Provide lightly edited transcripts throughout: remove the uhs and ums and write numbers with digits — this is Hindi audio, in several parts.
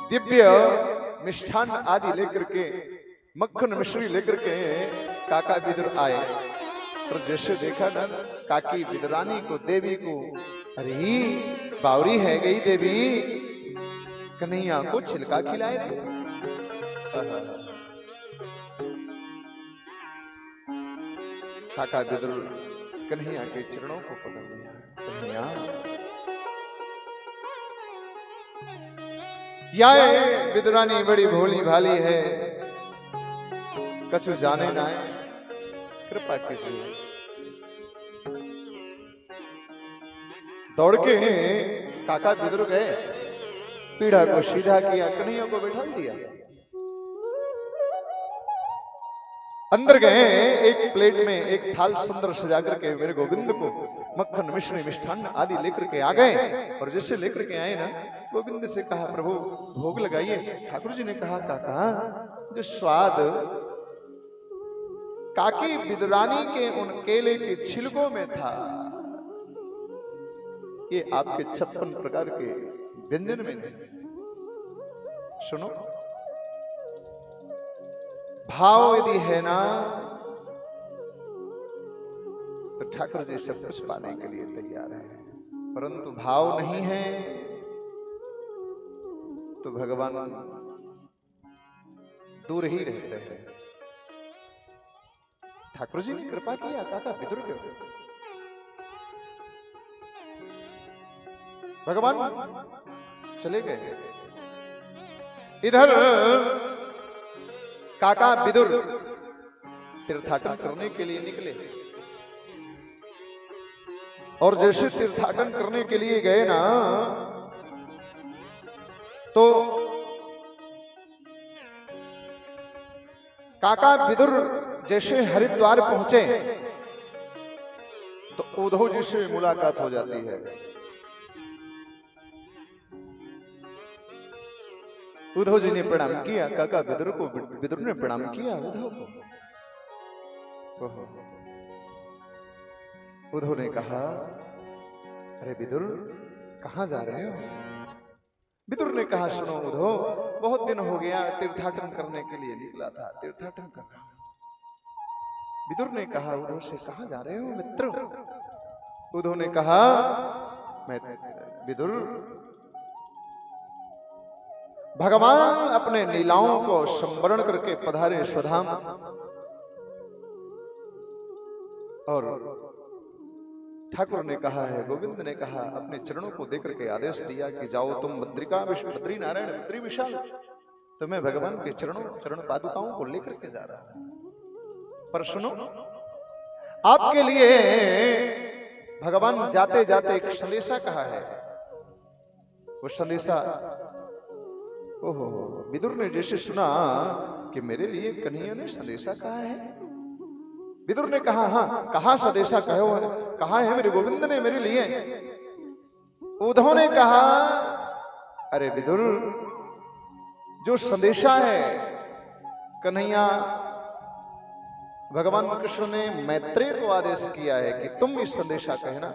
दिव्य मिष्ठान आदि लेकर के, मक्खन मिश्री लेकर के काका विदुर आए। और जैसे देखा ना काकी विदुरानी को, देवी को, अरे बावरी है गई देवी, कन्हैया को छिलका खिलाए थे। काका विदुर कन्हैया के चरणों को पकड़ लिया। कन्हैया, या विदुरानी बड़ी भोली भाली है, कछु जाने ना है, कृपा कीजिए। दौड़ के काका विदुर गए, पीढ़ा को सीधा किया, कन्हैया को बैठा दिया। अंदर गए, एक प्लेट में एक थाल सुंदर सजा करके मेरे गोविंद को मक्खन मिश्री मिष्ठान आदि लेकर के आ गए। और जैसे लेकर के आए ना, गोविंद से कहा प्रभु भोग लगाइए। ठाकुर जी ने कहा काका, जो स्वाद काकी विदुरानी के उन केले के छिलकों में था, ये आपके 56 प्रकार के व्यंजन में नहीं। सुनो, भाव यदि है ना तो ठाकुर जी सब कुछ पाने के लिए तैयार है, परंतु भाव नहीं है तो भगवान दूर ही रहते हैं। ठाकुर जी ने कृपा किया काका विदुर के ऊपर, भगवान चले गए। इधर काका विदुर तीर्थाटन करने के लिए निकले, और जैसे तीर्थाटन करने के लिए गए ना, तो काका विदुर जैसे हरिद्वार पहुंचे तो उद्धव जी से मुलाकात हो जाती है। उद्धव जी ने प्रणाम किया काका विदुर को, विदुर ने प्रणाम किया उद्धव को। उद्धव ने कहा, अरे विदुर कहां जा रहे हो? विदुर ने कहा, सुनो उद्धव, बहुत दिन हो गया, तीर्थाटन करने के लिए निकला था, तीर्थाटन कर रहा हूं। विदुर ने कहा उद्धव से, कहां जा रहे हो मित्र? उद्धव ने कहा, मैं विदुर भगवान अपने लीलाओं को संवरण करके पधारे स्वधाम, और ठाकुर ने कहा है, गोविंद ने कहा, अपने चरणों को देकर के आदेश दिया कि जाओ तुम बद्रिका बद्री नारायण बद्री विशाल, तो मैं भगवान के चरण पादुकाओं को लेकर के जा रहा हूं। पर सुनो, आपके लिए भगवान जाते जाते एक संदेशा कहा है। वो संदेशा, ओहो, विदुर ने जैसे सुना कि मेरे लिए कन्हैया ने संदेशा कहा है, विदुर ने कहा, हाँ कहा संदेशा कहा है मेरे गोविंद ने मेरे लिए। उद्धव ने कहा, अरे विदुर, जो संदेशा है कन्हैया, भगवान कृष्ण ने मैत्रेय को आदेश किया है कि तुम इस संदेशा कहना,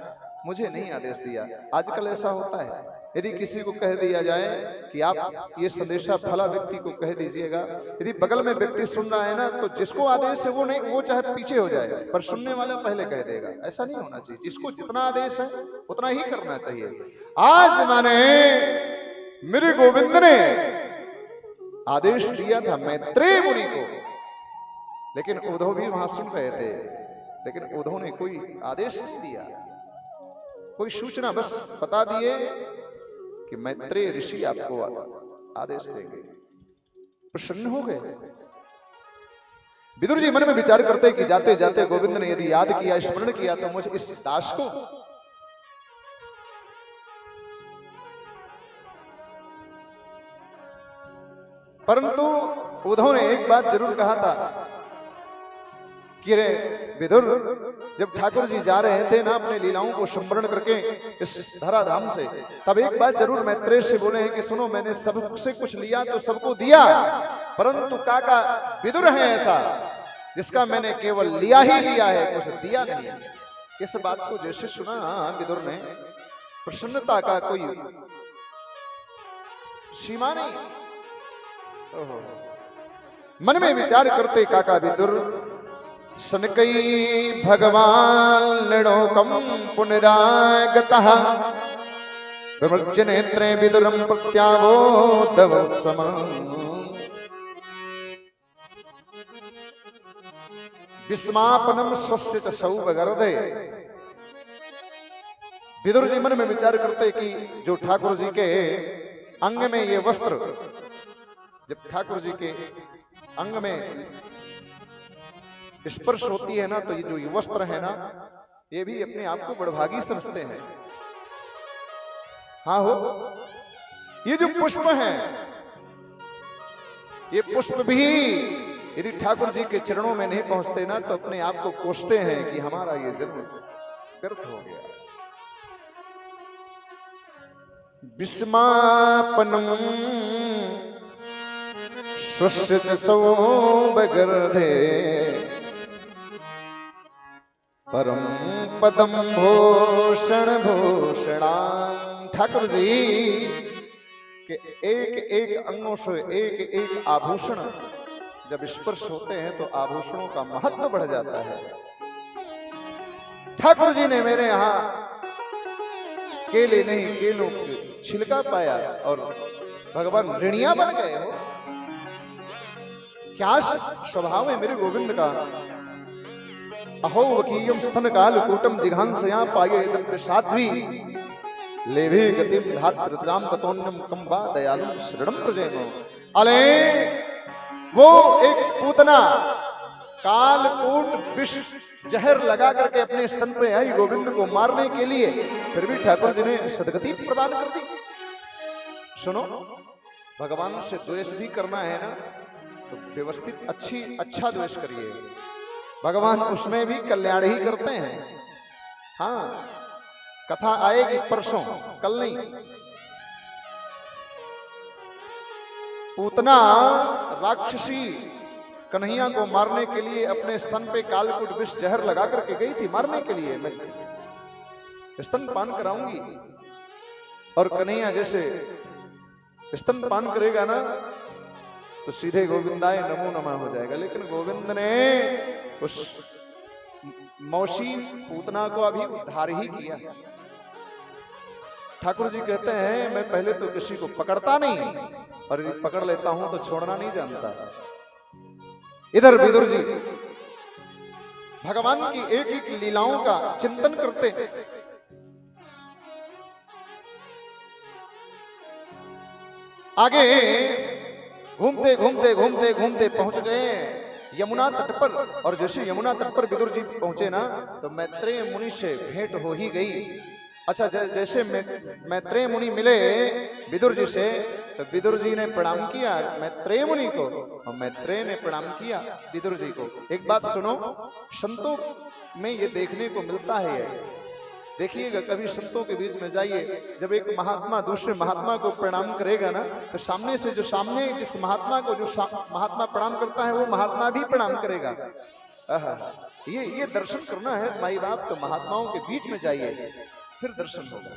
मुझे नहीं आदेश दिया। आजकल ऐसा होता है, यदि किसी को कह दिया जाए कि आप ये संदेशा फला व्यक्ति को कह दीजिएगा, यदि बगल में व्यक्ति सुन रहा है ना, तो जिसको आदेश है वो चाहे पीछे हो जाए, पर सुनने वाला पहले कह देगा। ऐसा नहीं होना चाहिए, जिसको जितना आदेश है उतना ही करना चाहिए। आज माने मेरे गोविंद ने आदेश दिया था मैत्रेय मुनि को, लेकिन उद्धव भी वहां सुन रहे थे, लेकिन उद्धव ने कोई आदेश नहीं दिया, कोई सूचना बस बता दिए कि मैत्रेय ऋषि आपको आदेश देंगे। प्रसन्न हो गए। विदुर जी मन में विचार करते कि जाते जाते गोविंद ने यदि याद किया, स्मरण किया, तो मुझे इस दास को परंतु उद्धव ने एक बात जरूर कहा था कि रे विदुर, जब ठाकुर जी जा रहे थे ना अपने लीलाओं को संवरण करके इस धराधाम से, तब एक बात जरूर मैत्रेय से बोले हैं कि सुनो, मैंने सबसे कुछ लिया तो सबको दिया, परंतु काका विदुर है ऐसा जिसका मैंने केवल लिया ही लिया है, कुछ दिया नहीं। इस बात को जैसे सुना विदुर ने, प्रसन्नता का कोई सीमा नहीं, मन में विचार करते काका विदुर, सनकई भगवान लड़ोकम पुनरागतः विमृज्य नेत्रे विदुरम प्रत्यावोदवत्समं विस्मापनम स्वस्य च सौभगर्दे। विदुर जी मन में विचार करते कि जो ठाकुर जी के अंग में ये वस्त्र, जब ठाकुर जी के अंग में स्पर्श होती है ना, तो ये जो ये वस्त्र है ना, ये भी अपने आप को बड़भागी समझते हैं। हाँ हो, ये जो पुष्प है, ये पुष्प भी यदि ठाकुर जी के चरणों में नहीं पहुंचते ना, तो अपने आप को कोसते हैं कि हमारा ये जन्म व्यर्थ हो गया। विस्मापनम स्वस्य सौभगर्दे परम पदम भूषण भूषणां। ठाकुर जी के एक एक अंगों से एक एक आभूषण जब स्पर्श होते हैं तो आभूषणों का महत्व बढ़ जाता है। ठाकुर जी ने मेरे यहां केले नहीं, केलों छिलका पाया और भगवान ऋणिया बन गए हो। क्या स्वभाव है मेरे गोविंद का। अहो वकीयम स्तन काल कूटम जिघांसया पाये दंत साध्वी लेवे गतिम धात्रदाम ततोन्यम कंबा दयालु शरणम प्रजेमो। अले वो एक पूतना कालकूट विष जहर लगा करके अपने स्तन पे आई गोविंद को मारने के लिए, फिर भी ठाकुर जी ने सदगति प्रदान कर दी। सुनो, भगवान से द्वेष भी करना है ना, तो व्यवस्थित अच्छा द्वेष करिए। भगवान उसमें भी कल्याण ही करते हैं। हाँ, कथा आएगी परसों, कल नहीं। पूतना राक्षसी कन्हैया को मारने के लिए अपने स्तन पे कालकूट विष जहर लगा करके गई थी मारने के लिए। मैं स्तन पान कराऊंगी, और कन्हैया जैसे स्तन पान करेगा ना, तो सीधे गोविंदाय नमो नमः हो जाएगा। लेकिन गोविंद ने उस मौसी पूतना को अभी उद्धार ही किया। ठाकुर जी कहते हैं, मैं पहले तो किसी को पकड़ता नहीं, और यदि पकड़ लेता हूं तो छोड़ना नहीं जानता। इधर विदुर जी भगवान की एक एक लीलाओं का चिंतन करते। आगे घूमते घूमते घूमते घूमते पहुंच गए यमुना तट पर। और जैसे यमुना तट पर विदुर जी पहुंचे ना, तो मैत्रेय मुनि से भेंट हो ही गई। अच्छा, जैसे मैत्रेय मुनि मिले विदुर जी से, तो विदुर जी ने प्रणाम किया मैत्रेय मुनि को, और मैत्रेय ने प्रणाम किया विदुर जी को। एक बात सुनो, संतों में ये देखने को मिलता है। देखिएगा, कभी संतों के बीच में जाइए, जब एक महात्मा दूसरे महात्मा को प्रणाम करेगा ना, तो सामने से सामने जिस महात्मा को जो महात्मा प्रणाम करता है, वो महात्मा भी प्रणाम करेगा। ये दर्शन करना है माई बाप, तो महात्माओं के बीच में जाइए, फिर दर्शन होगा।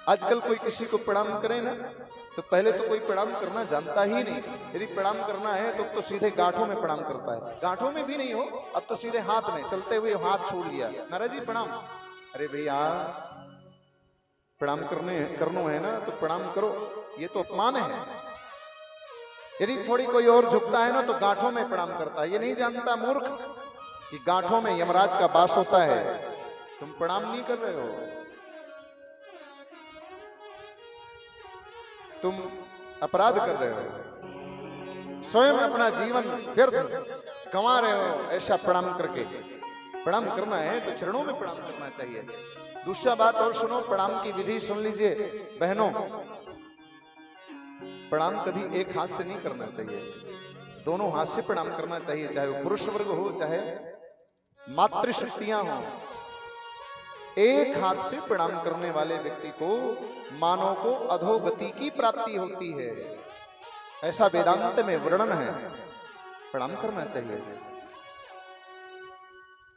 आजकल कोई किसी को प्रणाम करे ना, तो पहले तो कोई प्रणाम करना जानता ही नहीं। यदि प्रणाम करना है तो सीधे गांठों में प्रणाम करता है। गांठों में भी नहीं हो, अब तो सीधे हाथ में, चलते हुए हाथ छोड़ लिया, महाराज जी प्रणाम। अरे भैया, प्रणाम करनो है ना, तो प्रणाम करो, ये तो अपमान है। यदि थोड़ी कोई और झुकता है ना, तो गांठों में प्रणाम करता है। ये नहीं जानता मूर्ख कि गांठों में यमराज का वास होता है। तुम प्रणाम नहीं कर रहे हो, तुम अपराध कर रहे हो, स्वयं अपना जीवन व्यर्थ गंवा रहे हो ऐसा प्रणाम करके। प्रणाम करना है तो चरणों में प्रणाम करना चाहिए। दूसरा बात और सुनो, प्रणाम की विधि सुन लीजिए बहनों। प्रणाम कभी एक हाथ से नहीं करना चाहिए, दोनों हाथ से प्रणाम करना चाहिए, चाहे वो पुरुष वर्ग हो चाहे मातृशक्तियां हो। एक हाथ से प्रणाम करने वाले व्यक्ति को मानव को अधोगति की प्राप्ति होती है, ऐसा वेदांत में वर्णन है। प्रणाम करना चाहिए।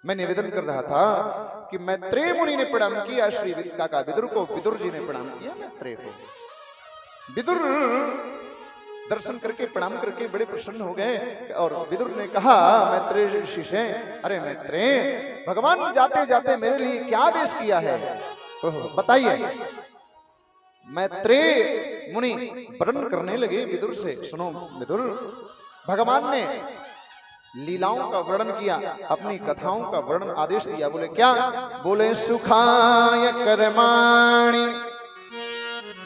मैं निवेदन कर रहा था कि मैत्रेय मुनि ने प्रणाम किया श्री काका विदुर को, विदुर जी ने प्रणाम किया मैत्रेय को। विदुर दर्शन करके प्रणाम करके बड़े प्रसन्न हो गए और विदुर ने कहा मैत्रेय ऋषि से, अरे मैत्रेय, भगवान जाते जाते मेरे लिए क्या आदेश किया है, बताइए। मैत्रेय मुनि वर्णन करने लगे विदुर से, सुनो विदुर, भगवान ने लीलाओं का वर्णन किया, अपनी कथाओं का वर्णन आदेश दिया। बोले क्या? बोले सुखाय कर्माणि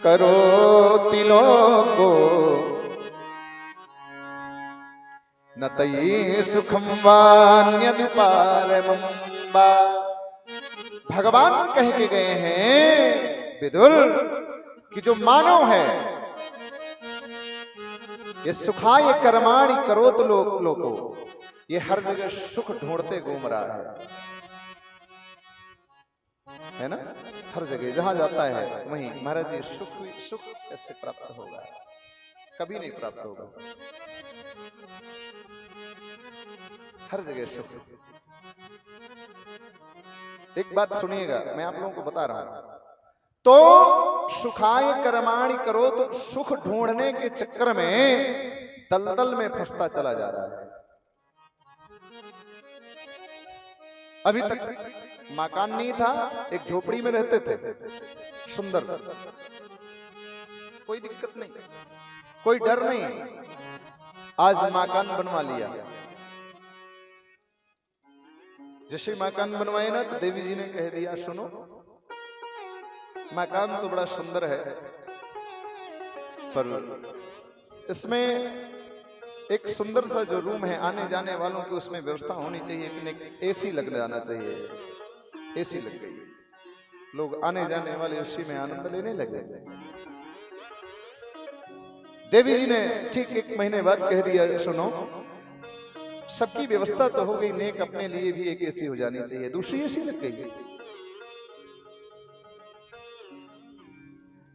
करोति लोको न तयि सुखम वान्यदुपारमं वा। भगवान कह के गए हैं विदुर कि जो मानव है ये सुखाय कर्माणि करोत लोको, ये हर जगह सुख ढूंढते घूम रहा है ना? हर जगह जहां जाता है वहीं महाराज जी सुख कैसे प्राप्त होगा? कभी नहीं प्राप्त होगा। हर जगह सुख। एक बात सुनिएगा, मैं आप लोगों को बता रहा हूं, तो सुखाय कर्माणि करो, तो सुख ढूंढने के चक्कर में दलदल में फंसता चला जा रहा है। अभी तक मकान नहीं था, एक झोपड़ी में रहते थे, सुंदर, कोई दिक्कत नहीं, कोई डर नहीं। आज मकान बनवा लिया। जैसे मकान बनवाए ना तो देवी जी ने कह दिया, सुनो मकान तो बड़ा सुंदर है, पर इसमें एक सुंदर सा जो रूम है, आने जाने वालों की उसमें व्यवस्था होनी चाहिए कि एसी लग जाना चाहिए। एसी लग गई, लोग आने जाने वाले उसी में आनंद लेने लगे। देवी जी ने ठीक 1 महीने बाद कह दिया, सुनो सबकी व्यवस्था तो हो गई, नेक अपने लिए भी एक एसी हो जानी चाहिए। दूसरी एसी लग गई।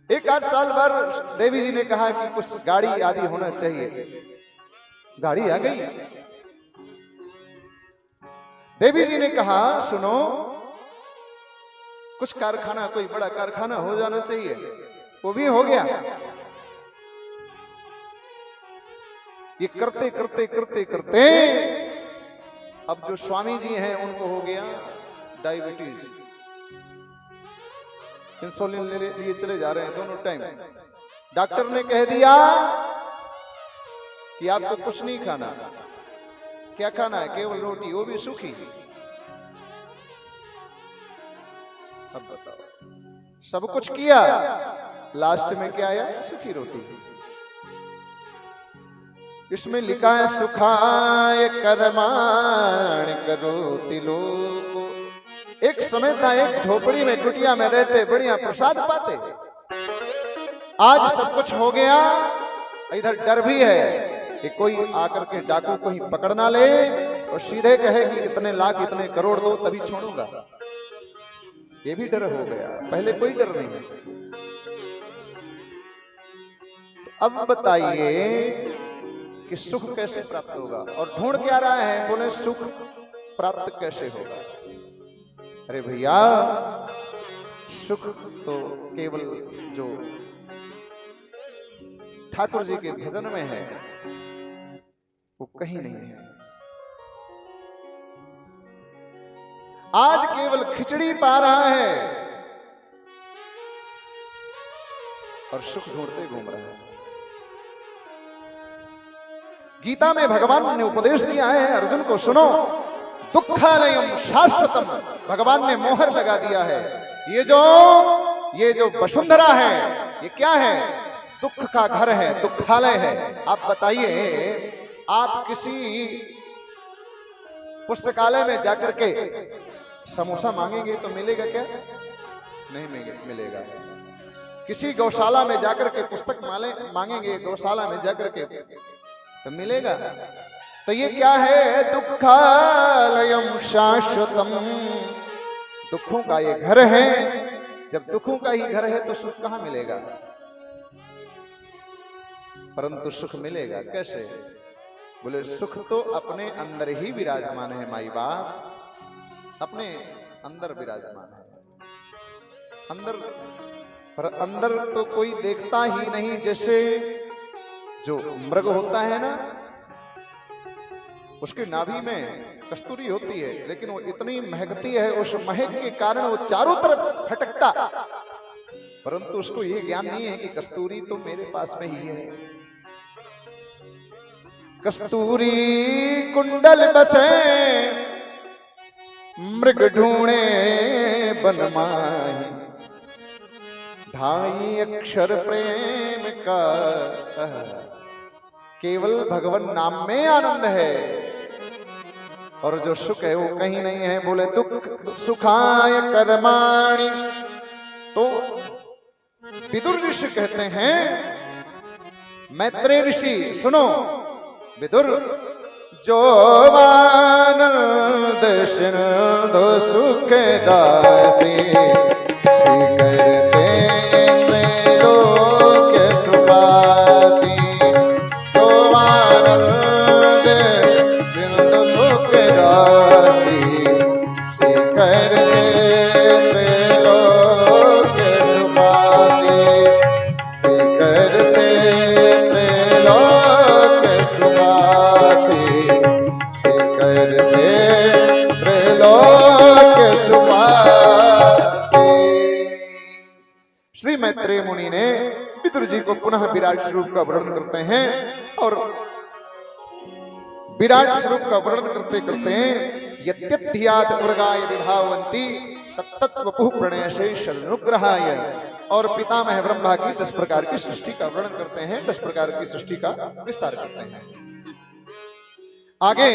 1-8 साल बाद देवी जी ने कहा कि कुछ गाड़ी आदि होना चाहिए। गाड़ी आ गई। देवी जी ने कहा, सुनो कुछ कारखाना, कोई बड़ा कारखाना हो जाना चाहिए। वो भी हो गया। ये करते करते करते करते अब जो स्वामी जी हैं उनको हो गया डायबिटीज, इंसुलिन ले लिए चले जा रहे हैं दोनों टाइम। डॉक्टर ने कह दिया कि आपको कुछ नहीं खाना। क्या खाना है? केवल रोटी, वो भी सूखी। अब बताओ, सब कुछ किया, लास्ट में क्या आया? सूखी रोटी। इसमें लिखा है सुखाय कर्माणि करोति लोको। एक समय था, एक झोपड़ी में कुटिया में रहते, बढ़िया प्रसाद पाते। आज सब कुछ हो गया, इधर डर भी है कि कोई आकर के डाकू को ही पकड़ ना ले और सीधे कहे कि इतने लाख इतने करोड़ दो तभी छोड़ूंगा। ये भी डर हो गया, पहले कोई डर नहीं है। तो अब बताइए कि सुख कैसे प्राप्त होगा? और ढूंढ क्या रहा है? बोले सुख प्राप्त कैसे होगा? अरे भैया, सुख तो केवल जो ठाकुर जी के भजन में है, वो कहीं नहीं है। आज केवल खिचड़ी पा रहा है और सुख ढूंढते घूम रहा है। गीता में भगवान ने उपदेश दिया है अर्जुन को, सुनो दुःखालयम शाश्वतम। भगवान ने मोहर लगा दिया है। ये जो वसुंधरा है, ये क्या है? दुख का घर है, दुखालय है। आप बताइए, आप किसी पुस्तकालय में जाकर के समोसा मांगेंगे तो मिलेगा क्या? नहीं मिलेगा। किसी गौशाला में जाकर के पुस्तक मांगेंगे, गौशाला में जाकर के तो मिलेगा। तो ये क्या है? दुःखालयम शाश्वतम। दुखों का ये घर है। जब दुखों का ही घर है तो सुख कहां मिलेगा? परंतु सुख मिलेगा कैसे? बोले सुख तो अपने अंदर ही विराजमान है। माई बाप अपने अंदर विराजमान है। अंदर तो कोई देखता ही नहीं। जैसे जो मृग होता है ना, उसकी नाभि में कस्तूरी होती है, लेकिन वो इतनी महकती है, उस महक के कारण वो चारों तरफ फटकता, परंतु उसको ये ज्ञान नहीं है कि कस्तूरी तो मेरे पास में ही है। कस्तूरी कुंडल बसे मृग ढूंढे बन माही, ढाई अक्षर प्रेम का, केवल भगवान नाम में आनंद है, और जो सुख है वो कहीं नहीं है। बोले दुख सुखाय कर्माणि, तो विदुर ऋषि कहते हैं, मैत्रेय ऋषि सुनो, विदुर जो आनंद सिंधु सुख राशि, करते त्रैलोक सुवासी, जो आनंद सिंधु सुख राशि, करते त्रैलोक सुवासी, करते त्रैलोक सुवासी, करते त्रैलोक सुवासी। श्री मैत्रेय मुनि ने विदुर जी को पुनः विराट स्वरूप का वर्णन करते हैं, और विराट स्वरूप का वर्णन करते करते यत्यध्यात् उर्गाय विभावन्ति तत्तत् वपुः प्रणयसे शरणुग्रहाय, और पितामह ब्रह्मा की 10 प्रकार की सृष्टि का वर्णन करते हैं, 10 प्रकार की सृष्टि का विस्तार करते हैं। आगे